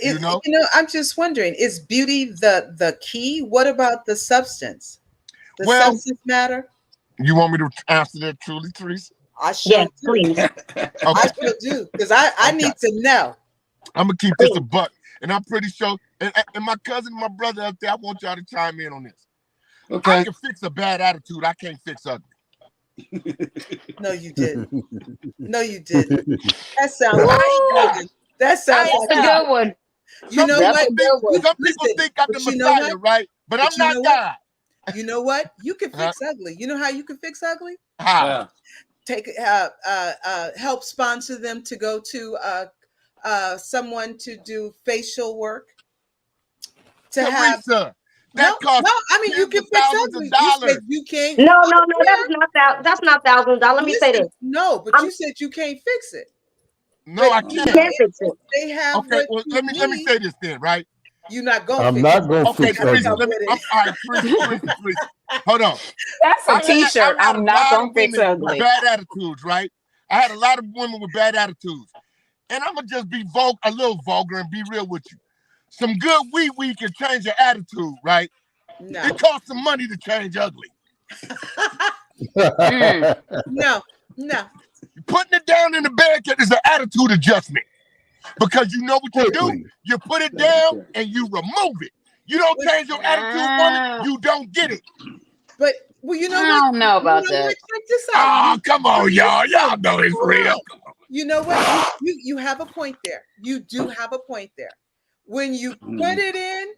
I'm just wondering, is beauty the key? What about the substance? Substance matter? You want me to answer that truly, Teresa? I sure do. Please. I sure do, because I need to know. I'm gonna keep this a buck. and I'm pretty sure, and my cousin, and my brother up there, I want y'all to chime in on this. Okay. I can fix a bad attitude. I can't fix ugly. No, you didn't. No, you didn't. That sounds like that sounds That's like a good one. you know That's what? a good one. Some people Listen, think I'm the but you know Messiah, what? right? But I'm But you not know what? God. You know what? You can Huh? fix ugly. You know how you can fix ugly? How? Yeah. Take help sponsor them to go to someone to do facial work. To have Teresa, no, that costs no. I mean, you tens can of fix thousands ugly. of You said dollars. you can't. No, I no, don't no, care. that's not thousands. Let me say Listen, this. no, but I'm, you said you can't fix it. No, But I you can't. can't fix it. if they have Okay, what well, you let me need, say this then, right? you're not gonna I'm fix not it. gonna Okay, fix Gotta Teresa, come ugly. with it. all right, Teresa. Hold on. That's a I t-shirt. had a I'm not lot gonna of fix women with ugly. bad attitudes, right? I had a lot of women with bad attitudes. And I'm going to just be a little vulgar and be real with you. Some good wee can change your attitude, right? No, It costs some money to change ugly. no, no. Putting it down in the bed is an attitude adjustment. Because you know what you do? Quickly. You put it down and you remove it. You don't change your attitude, woman, you don't get it. But well, you know I what? don't know about You know that. what? Check this out. Oh, come on, y'all. Y'all know it's Hold real. on. You know what? You have a point there. You do have a point there. When you put it in,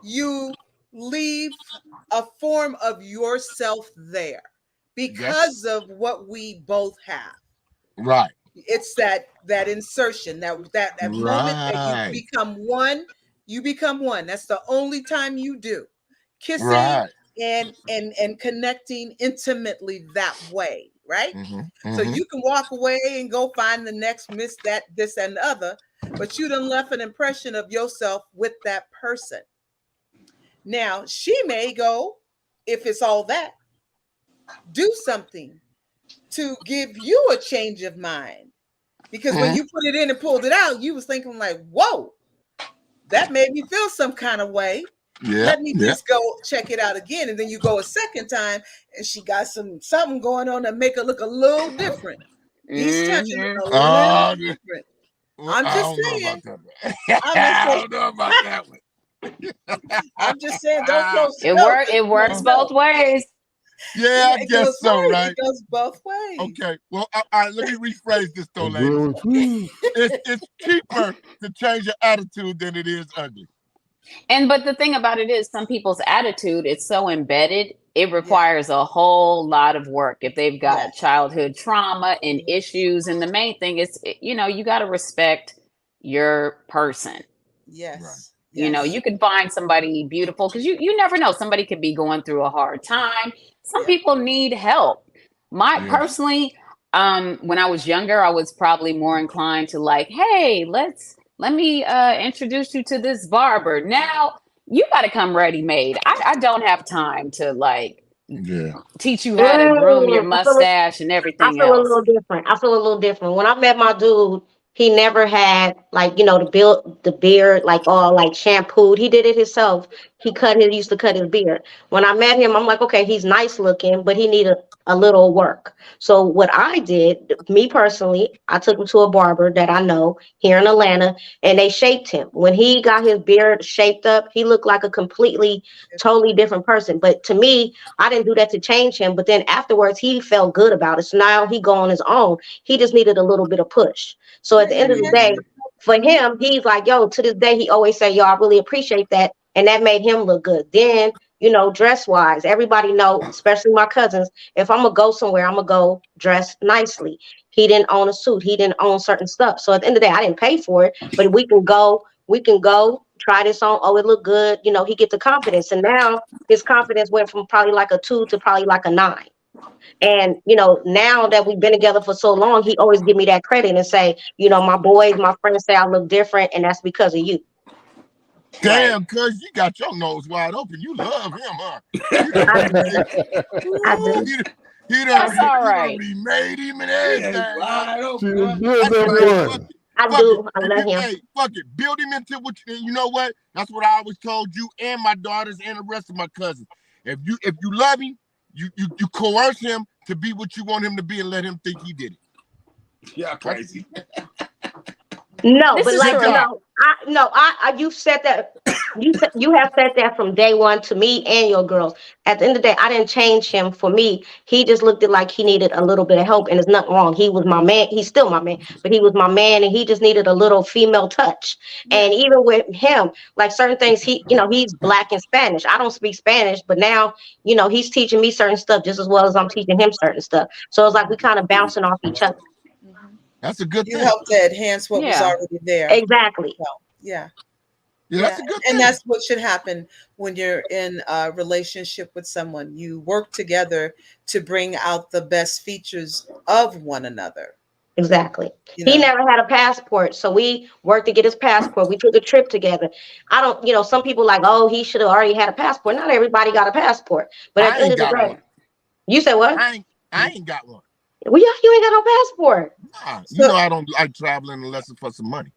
you leave a form of yourself there because of what we both have. Right. It's that insertion, that moment that you Right. become one. You become one. That's the only time you do kissing Right. and connecting intimately that way, right? Mm-hmm. So you can walk away and go find the next miss, that, this, and the other, but you done left an impression of yourself with that person. Now she may go, if it's all that, do something to give you a change of mind. Because when you put it in and pulled it out, you was thinking like, whoa, that made me feel some kind of way. Yeah. Let me just go check it out again. And then you go a second time and she got something going on that make her look a little different. He's touching it a little different. I'm just saying. I don't know about that one. I'm just saying, don't close the It door. works both ways. Yeah, I guess so, right. right? It goes both ways. Okay. Well, all right, let me rephrase this though, Agree ladies. with you. It's cheaper to change your attitude than it is ugly. But the thing about it is some people's attitude is so embedded, it requires a whole lot of work if they've got childhood trauma and issues. And the main thing is, you got to respect your person. Yes. Right. You know, you can find somebody beautiful because you never know. Somebody could be going through a hard time. Some people need help. Personally, when I was younger, I was probably more inclined to like, hey, let me introduce you to this barber. Now you got to come ready made. I don't have time to like teach you how to groom your mustache and everything I feel else. a little different. I feel a little different. When I met my dude, he never had like, the beard like all like shampooed. He did it himself. He used to cut his beard. When I met him, I'm like, okay, he's nice looking, but he needed a little work. So what I did, me personally, I took him to a barber that I know here in Atlanta, and they shaped him. When he got his beard shaped up, he looked like a totally different person. But to me, I didn't do that to change him. But then afterwards, he felt good about it. So now he go on his own. He just needed a little bit of push. So at the end of the day, for him, he's like, yo, to this day, he always say, yo, I really appreciate that. And that made him look good. Then, dress wise, everybody know, especially my cousins, if I'm going to go somewhere, I'm going to go dress nicely. He didn't own a suit. He didn't own certain stuff. So at the end of the day, I didn't pay for it, but we can go, try this on. Oh, it looked good. He get the confidence. And now his confidence went from probably like a 2 to probably like a 9. And, now that we've been together for so long, he always give me that credit and say, my friends say I look different, and that's because of you. Damn, cuz you got your nose wide open. You love him, huh? I do. He That's all right. remade him and everything. Wide open. I do. I love him. Hey, fuck it. Build him into what you know what? That's what I always told you and my daughters and the rest of my cousins. If you love him, you coerce him to be what you want him to be and let him think he did it. Yeah, crazy. No, This but is like true. you said that you have said that from day one to me and your girls. At the end of the day, I didn't change him for me. He just looked at like he needed a little bit of help, and there's nothing wrong. He was my man. He's still my man, but he was my man, and he just needed a little female touch. And even with him, like certain things, he's black and Spanish. I don't speak Spanish, but now he's teaching me certain stuff just as well as I'm teaching him certain stuff. So it's like we kind of bouncing off each other. That's a good You thing. helped to enhance what was Yeah. already there. Exactly. Well, yeah. Yeah, that's a good thing. And that's what should happen when you're in a relationship with someone. You work together to bring out the best features of one another. Exactly. You He know? never had a passport, so we worked to get his passport. We took a trip together. I don't, some people like, oh, he should have already had a passport. Not everybody got a passport, but at I the end ain't of the got day, one. you said what? I ain't got one. Well, you ain't got no passport. Nah, you know I don't like traveling unless it's for some money.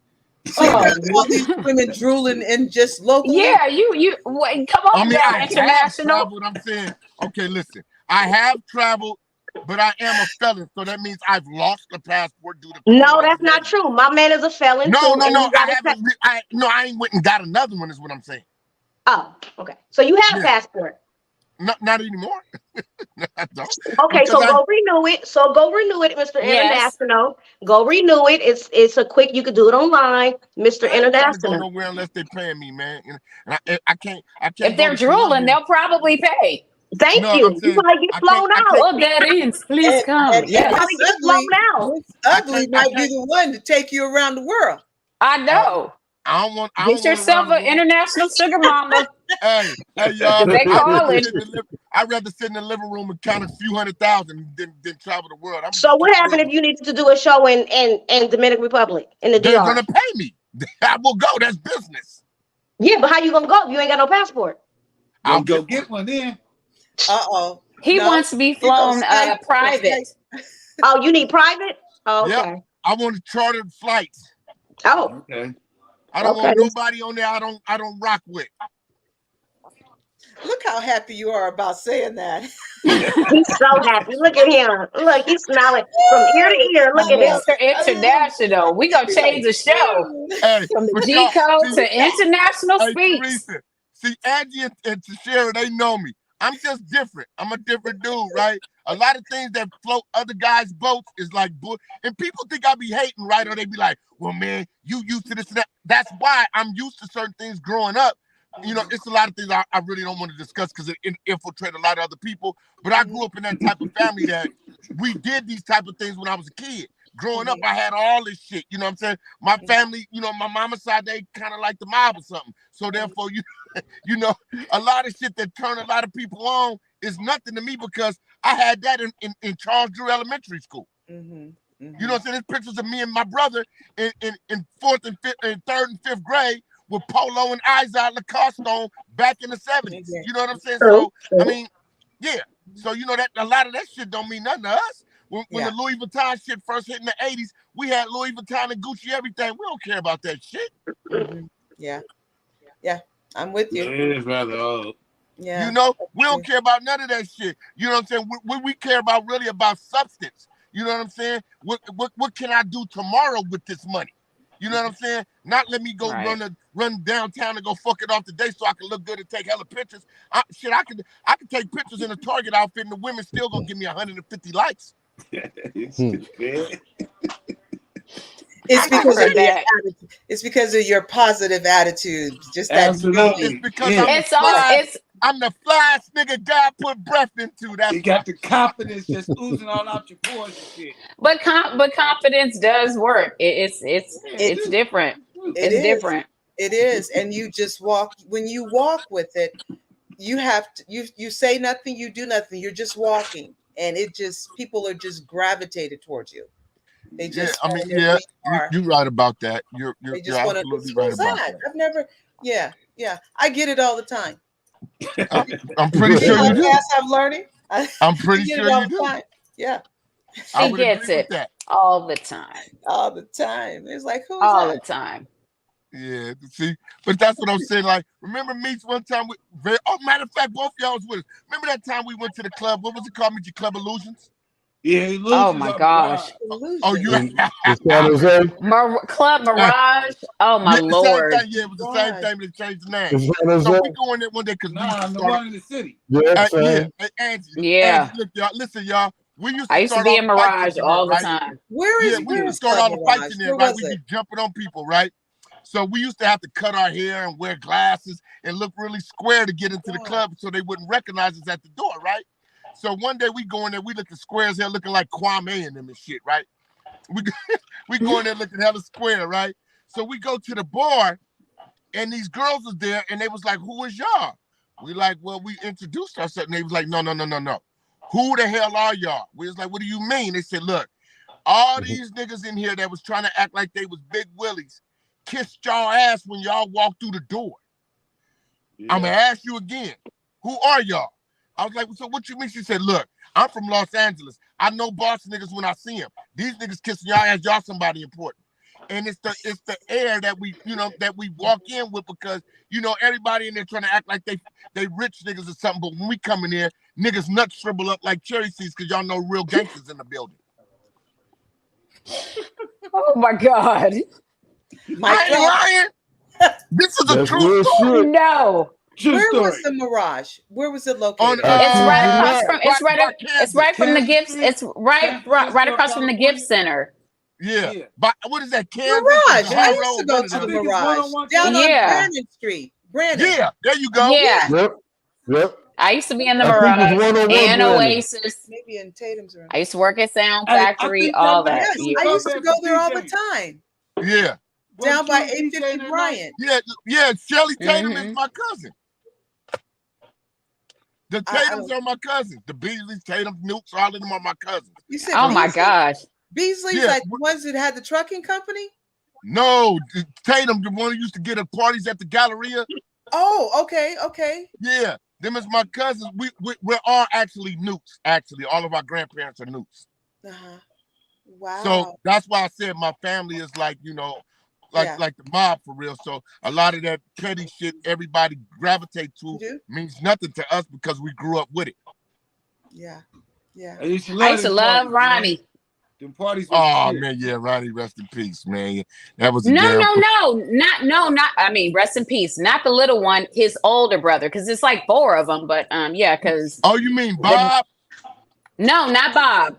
So you have all these women drooling in just locally. Yeah, you wait, come on, I mean, now, I have international. traveled. I'm saying, okay, listen, I have traveled, but I am a felon, so that means I've lost the passport due to No, criminal that's not behavior. true. My man is a felon No, too. no, and no. he got I his haven't. I ain't went and got another one. Is what I'm saying. Oh, okay. So you have a Yeah. passport. Not anymore. I don't. Okay, Because so go renew it. So go renew it, Mr. Yes. International. Go renew it. It's a quick. You could do it online, Mr. I ain't trying to go International. nowhere unless they paying me, man. And I can't. If go they're to drooling, Colombia. they'll probably pay. Thank No, you. I'm You saying probably get I flown can't. out. Well, dead ends, please come. And Yes. Probably get flown out. Miss Ugly I might be can't. the one to take you around the world. I know. I don't want. I Get don't want yourself around the an world. international sugar mama. Hey, y'all. They call it. I'd rather sit in the living room and count a few 100,000 than travel the world. I'm So just what keep happened if living. you needed to do a show in Dominican Republic in the They're DR? gonna pay me. I will go. That's business. Yeah, but how you gonna go if you ain't got no passport? I'll go get one then. Uh-oh. He wants to be flown private. Oh, you need private? Oh, Yep. okay. I want chartered flights. Oh, Okay. I don't Okay. want nobody on there I don't rock with. Look how happy you are about saying that. he's so happy. Look at him. Look, he's smiling from ear to ear. Look at him. Mr. International. We gonna change the show Hey, from the but G y'all, code see, to international hey, speaks. Teresa, see, Angie and Tashira, they know me. I'm just different. I'm a different dude, right? A lot of things that float other guys' boats is like, and people think I be hating, right? Or they be like, well, man, you used to this and that. That's why I'm used to certain things growing up. It's a lot of things I really don't want to discuss because it infiltrated a lot of other people. But I grew up in that type of family that we did these type of things when I was a kid. Growing up, I had all this shit. You know what I'm saying? My family, my mama's side, they kind of like the mob or something. So therefore, a lot of shit that turn a lot of people on is nothing to me because I had that in Charles Drew Elementary School. You know what I'm saying? There's pictures of me and my brother in fourth and fifth and third and fifth grade with Polo and Izod Lacoste on back in the 70s. You know what I'm saying? So I mean, yeah. So that a lot of that shit don't mean nothing to us. When the Louis Vuitton shit first hit in the 80s, we had Louis Vuitton and Gucci everything. We don't care about that shit. Yeah. I'm with you. It is rather old. Yeah. We don't care about none of that shit. You know what I'm saying? What we care about really about substance. You know what I'm saying? What can I do tomorrow with this money? You know what I'm saying? Not let me go run downtown and go fuck it off today so I can look good and take hella pictures. I can take pictures in a Target outfit and the women still gonna give me 150 likes. It's because of your attitude. It's because of your positive attitude. Just that. Absolutely. It's because I'm the flyest nigga God put breath into. That's you got the confidence just oozing all out your pores and shit. But confidence does work. It's different. It's different. It is, and you just walk. When you walk with it, you have to. You say nothing. You do nothing. You're just walking, and people are just gravitated towards you. They just. You're right about that. You're absolutely right about that. I've never. Yeah. I get it all the time. I'm pretty sure you do. I'm learning. I'm pretty sure you do. Time. Yeah. She gets it all the time. All the time. It's like who's all that? the time. Yeah, see, but that's what I'm saying. Like, remember Meeks one time? Matter of fact, both of y'all was with us. Remember that time we went to the club? What was it called? Club Illusions? Yeah, he loses. Oh my gosh. Oh, you. In San Jose. Club Mirage. Oh my Yeah, Lord. same thing. Yeah, it was the same thing. They changed the name. In San Jose. So we go in there one day because Nah, we the started. one in the city. Yeah, Yeah, same. Angie, Yeah. look, y'all, listen, y'all. We used to I used to start be all in the fights Mirage in there, all the right? time. Where Yeah, is we where used is to start Club all the fights Mirage? in there, Where right? was We'd be it? jumping on people, right? So we used to have to cut our hair and wear glasses and look really square to get into the club so they wouldn't recognize us at the door, right? So one day we go in there, we looking square as hell, looking like Kwame and them and shit, right? We go in there looking hella square, right? So we go to the bar and these girls was there and they was like, who is y'all? We like, well, we introduced ourselves. And they was like, no. Who the hell are y'all? We was like, what do you mean? They said, look, all these niggas in here that was trying to act like they was big willies kissed y'all ass when y'all walked through the door. Yeah. I'm gonna ask you again, who are y'all? I was like, so what you mean? She said, look, I'm from Los Angeles. I know boss niggas when I see them. These niggas kissing y'all ass, y'all somebody important. And it's the air that we walk in with because everybody in there trying to act like they rich niggas or something. But when we come in here, niggas nuts shrivel up like cherry seeds because y'all know real gangsters in the building. Oh my God. Mike I ain't lying. This is a That's true real story. shit. No. True Where story. was the Mirage? Where was it On located? It's right across from Kansas. it's right from the Kansas gifts. Street, It's right across from the gift center. Yeah. Yeah. But what is that? Kansas? Mirage. I John used to Road, go one of to the them. I think it's Mirage 101 down on Yeah. Brandon Street. Brandon. Yeah, there you go. Yeah. Yep. I used to be in the I think it's Mirage 101 and Brandon. Oasis. Maybe in Tatum's room. I used to work at Sound Hey, I Factory, think all that that. Yes, Yeah. I used to go there all the DJing. time. Yeah. Down by Wasn't you DJing 850 that Bryant. Yeah. Shelly Tatum Mhm. is my cousin. The I Tatums are my cousins. The Beasleys, Tatum, Nukes, all of them are my cousins. You said Oh my Beasley? gosh. Beasley's Yeah. like the ones that had the trucking company? No, Tatum, the one who used to get at parties at the Galleria. Oh, okay. Yeah, them is my cousins. We're all actually Nukes. Actually, all of our grandparents are Nukes. Uh-huh. Wow. So that's why I said my family is like Yeah. like the mob for real. So a lot of that petty shit everybody gravitate to means nothing to us because we grew up with it. Yeah. I used to I used to them love parties, Ronnie. Man. Them parties was Oh shit. man, yeah, Ronnie, rest in peace, man. That was a No, damn. not. I mean, rest in peace. Not the little one, his older brother, because it's like 4 of them. But yeah, because Oh, you mean Bob? no, not Bob.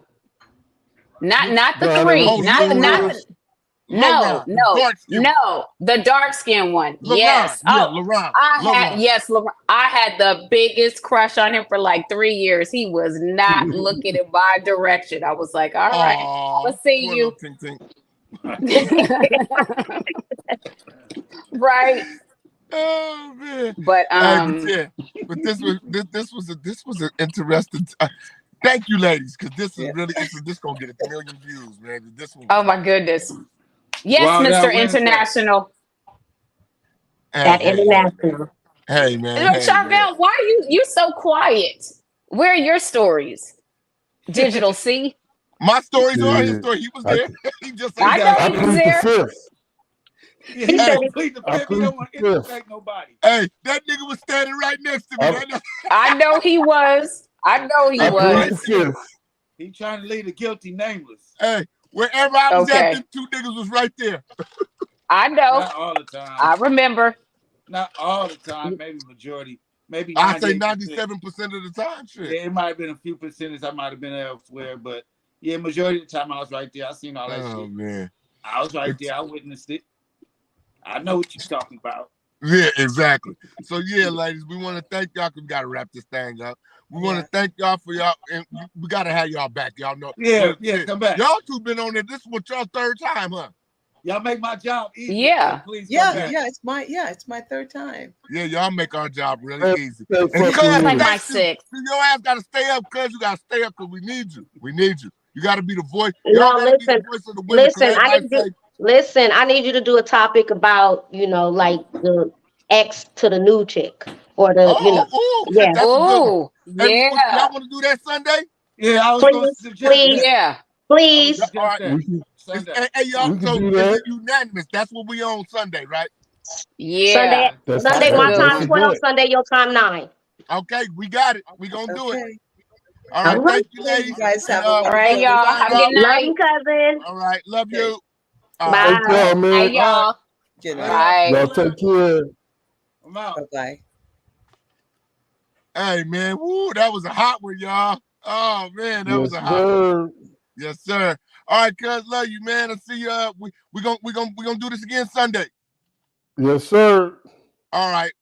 Not the Ron 3. Oh, Not the Lil not Ron. the no, Lil Ron, no, the dark skinned one. Lil Yes. Ron. Yeah, Oh, Lil Ron. I had the biggest crush on him for like 3 years. He was not looking in my direction. I was like, all right, Oh, let's see poor you. little Ting Ting. Right. Oh man. But But this was an interesting. Thank you, ladies, because this is really this gonna get a million views, man. This one. oh my goodness. Yes, Wow, that Mr. Wednesday. International. That international. Hey man. Look, Charvel, why are you so quiet? Where are your stories? Digital C. My stories are his story. He was there. He just I know I he was plead the there. fifth. Yeah, he Hey, don't plead the fifth. He don't want to interject nobody. Hey, that nigga was standing right next to me. I know he was. I know he I plead was. the fifth. He trying to lead the guilty nameless. Hey, wherever I was Okay. at, them 2 niggas was right there. I know. Not all the time. I remember. Not all the time. Maybe majority. Maybe I say 98%. 97% of the time. Shit. Yeah, it might have been a few percentages. I might have been elsewhere, but yeah, majority of the time I was right there. I seen all that Oh shit. man. I was right there. I witnessed it. I know what you're talking about. Yeah, exactly. So yeah, ladies, we want to thank y'all because we gotta wrap this thing up. We want to thank y'all for y'all, and we gotta have y'all back. Y'all know. Yeah, come back. Y'all 2 been on it. This is what y'all 3rd time, huh? Y'all make my job easy. Yeah. So please come back. It's my 3rd time. Yeah, y'all make our job really easy. Hey, And fuck cuz, you. Like my thank you. 6th. Your ass gotta stay up, cuz you gotta stay up because we need you. We need you. You gotta be the voice. No, Y'all gotta be listen, the voice of the women. 'Cause I need you to do a topic about, like the ex to the new chick or the, yeah. That's a good one. Oh, Hey, yeah. y'all want to do that Sunday? Yeah, I was going to suggest Please. that. Yeah. Please. All right. Sunday. Hey, y'all, We can so do is that. it unanimous? That's what we on Sunday, right? Yeah. Sunday, my good time one. 12, Sunday, your time 9. Okay, we got it. We gonna do it. All right, All right. thank you, ladies. You guys have a And, All wonderful right, y'all. sign Have a off. good Love night. you, cousin. All right, love Okay. you. All Bye. right. Take care, Bye, man. y'all. Good night. Bye. Y'all take care. I'm out. Bye-bye. Hey man, woo, that was a hot one, y'all. Oh man, that was Yes, a hot one. sir. Yes, sir. All right, cuz, love you, man. I see you. We gonna do this again Sunday. Yes, sir. All right.